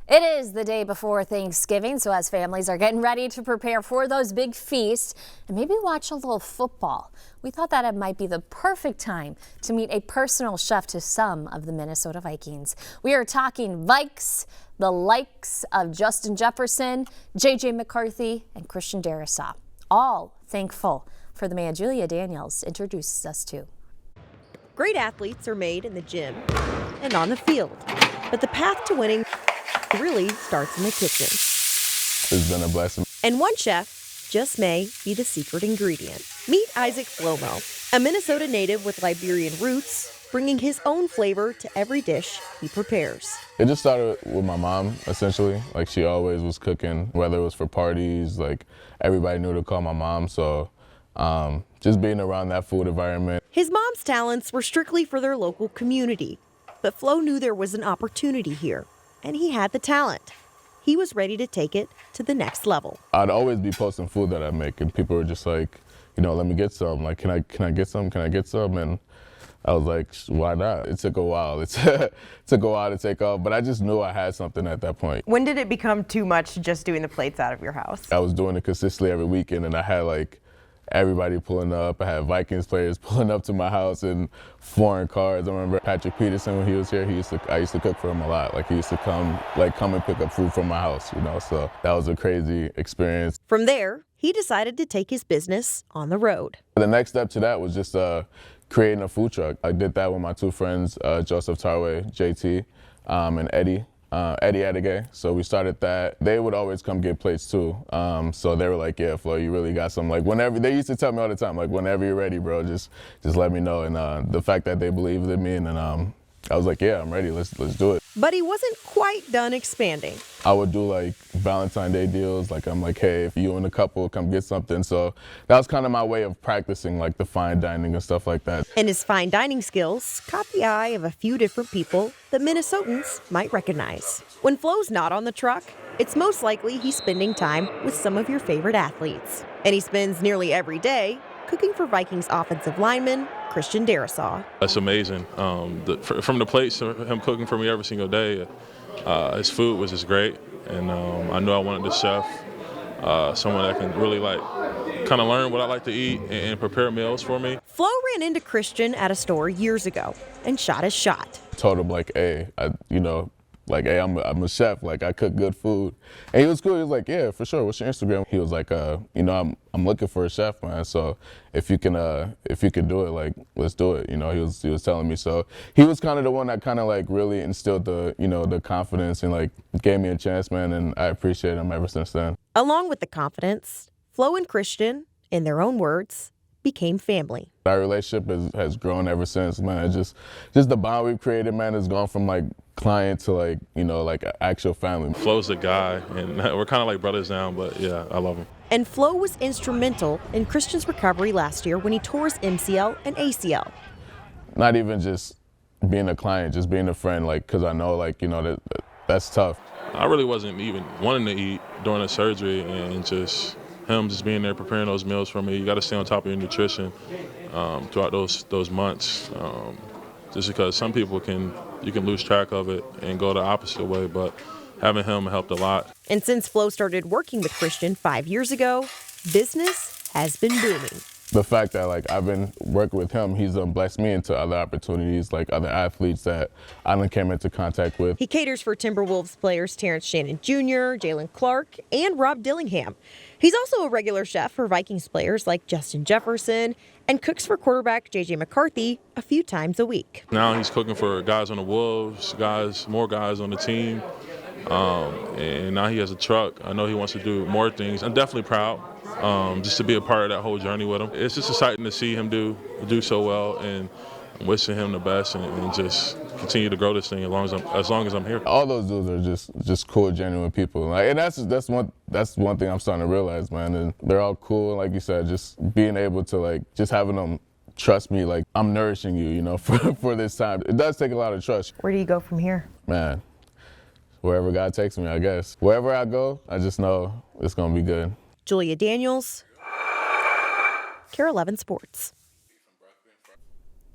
It is the day before Thanksgiving, so as families are getting ready to prepare for those big feasts and maybe watch a little football, we thought that it might be the perfect time to meet a personal chef to some of the Minnesota Vikings. We are talking Vikes, the likes of Justin Jefferson, J.J. McCarthy, and Christian Darrisaw, all thankful for the man Julia Daniels introduces us to. Great athletes are made in the gym and on the field, but the path to winning really starts in the kitchen. It's been a blessing. And one chef just may be the secret ingredient. Meet Isaac Flomo, a Minnesota native with Liberian roots, bringing his own flavor to every dish he prepares. It just started with my mom, essentially. Like, she always was cooking, whether it was for parties, like, everybody knew to call my mom, so just being around that food environment. His mom's talents were strictly for their local community, but Flo knew there was an opportunity here, and he had the talent. He was ready to take it to the next level. I'd always be posting food that I make, and people were just like, you know, let me get some. Like, can I get some? Can I get some? And I was like, why not? It took a while. It took a while to take off, but I just knew I had something at that point. When did it become too much just doing the plates out of your house? I was doing it consistently every weekend, and I had like everybody pulling up. I had Vikings players pulling up to my house in foreign cars. I remember Patrick Peterson, when he was here, I used to cook for him a lot. Like, he used to come and pick up food from my house, you know, so that was a crazy experience. From there, he decided to take his business on the road. The next step to that was just creating a food truck. I did that with my two friends, Joseph Tarway, JT, and Eddie Adige. So we started that. They would always come get plates too. So they were like, yeah, Flo, you really got some. Like, whenever, they used to tell me all the time, like, whenever you're ready, bro, just let me know. And the fact that they believed in me, and I was like, yeah, I'm ready, let's do it. But he wasn't quite done expanding. I would do like Valentine's Day deals. Like, I'm like, hey, if you and a couple come get something. So that was kind of my way of practicing like the fine dining and stuff like that. And his fine dining skills caught the eye of a few different people that Minnesotans might recognize. When Flo's not on the truck, it's most likely he's spending time with some of your favorite athletes. And he spends nearly every day cooking for Vikings offensive lineman Christian Darrisaw. That's amazing. From the plates, him cooking for me every single day, his food was just great. And I knew I wanted this chef, someone that can really kind of learn what I like to eat and prepare meals for me. Flo ran into Christian at a store years ago and shot his shot. Told him like, hey, hey, I'm a chef, like, I cook good food. And he was cool. He was like, yeah, for sure, what's your Instagram? He was like, I'm looking for a chef, man. So if you can do it, like, let's do it. You know, he was telling me. So he was kind of the one that kind of like really instilled the confidence and like gave me a chance, man. And I appreciate him ever since then. Along with the confidence, Flo and Christian, in their own words, became family. Our relationship has grown ever since, man. Just the bond we've created, man, has gone from like client to like actual family. Flo's the guy, and we're kind of like brothers now, but yeah, I love him. And Flo was instrumental in Christian's recovery last year when he tore his MCL and ACL. Not even just being a client, just being a friend, like, because I know, like, that's tough. I really wasn't even wanting to eat during the surgery, and just him just being there preparing those meals for me. You got to stay on top of your nutrition throughout those months, just because some people you can lose track of it and go the opposite way, but having him helped a lot. And since Flo started working with Christian 5 years ago, business has been booming. The fact that like I've been working with him, he's blessed me into other opportunities, like other athletes that I done came into contact with. He caters for Timberwolves players Terrence Shannon Jr., Jalen Clark, and Rob Dillingham. He's also a regular chef for Vikings players like Justin Jefferson and cooks for quarterback J.J. McCarthy a few times a week. Now he's cooking for guys on the Wolves, more guys on the team, and now he has a truck. I know he wants to do more things. I'm definitely proud just to be a part of that whole journey with him. It's just exciting to see him do so well, and I'm wishing him the best and just continue to grow this thing as long as I'm here. All those dudes are just cool, genuine people. Like, and that's one thing I'm starting to realize, man. And they're all cool, like you said, just being able to like just having them trust me, like I'm nourishing you, for this time. It does take a lot of trust. Where do you go from here? Man, wherever God takes me, I guess. Wherever I go, I just know it's gonna be good. Julia Daniels, KARE 11 Sports.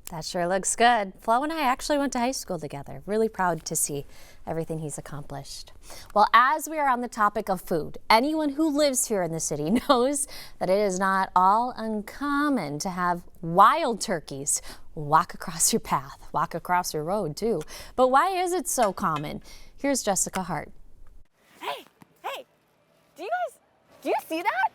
That sure looks good. Flo and I actually went to high school together. Really proud to see everything he's accomplished. Well, as we are on the topic of food, anyone who lives here in the city knows that it is not all uncommon to have wild turkeys walk across your path, walk across your road too. But why is it so common? Here's Jessica Hart. Hey, do you see that?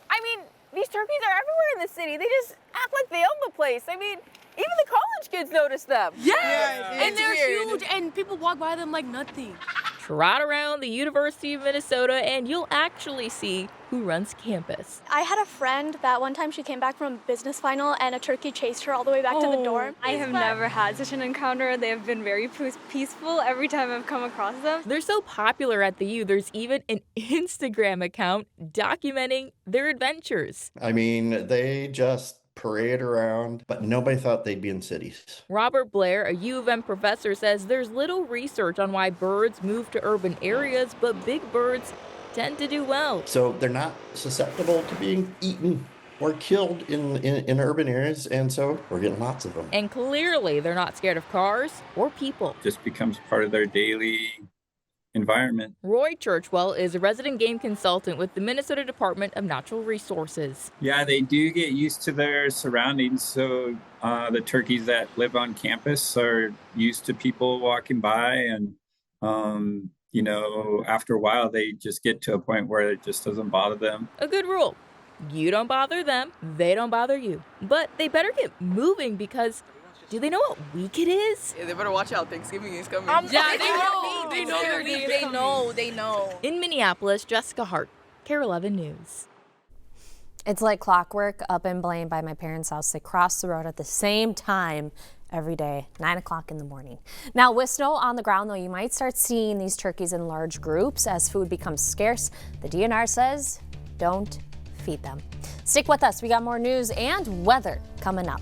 I mean, these turkeys are everywhere in the city. They just act like they own the place. I mean, even the college kids notice them. Yeah, and they're huge, and people walk by them like nothing. Trot around the University of Minnesota, and you'll actually see who runs campus. I had a friend that one time she came back from a business final and a turkey chased her all the way back to the dorm. I have never had such an encounter. They have been very peaceful every time I've come across them. They're so popular at the U, there's even an Instagram account documenting their adventures. I mean, they just parade around, but nobody thought they'd be in cities. Robert Blair, a U of M professor, says there's little research on why birds move to urban areas, but big birds tend to do well. So they're not susceptible to being eaten or killed in urban areas, and so we're getting lots of them. And clearly they're not scared of cars or people. Just becomes part of their daily environment. Roy Churchwell is a resident game consultant with the Minnesota Department of Natural Resources. Yeah, they do get used to their surroundings. So the turkeys that live on campus are used to people walking by, and after a while, they just get to a point where it just doesn't bother them. A good rule. You don't bother them, they don't bother you. But they better get moving, because do they know what week it is? Yeah, they better watch out. Thanksgiving is coming. They know. In Minneapolis, Jessica Hart, KARE 11 News. It's like clockwork up in Blaine by my parents' house. They cross the road at the same time every day, 9 o'clock in the morning. Now, with snow on the ground, though, you might start seeing these turkeys in large groups as food becomes scarce. The DNR says don't feed them. Stick with us. We got more news and weather coming up.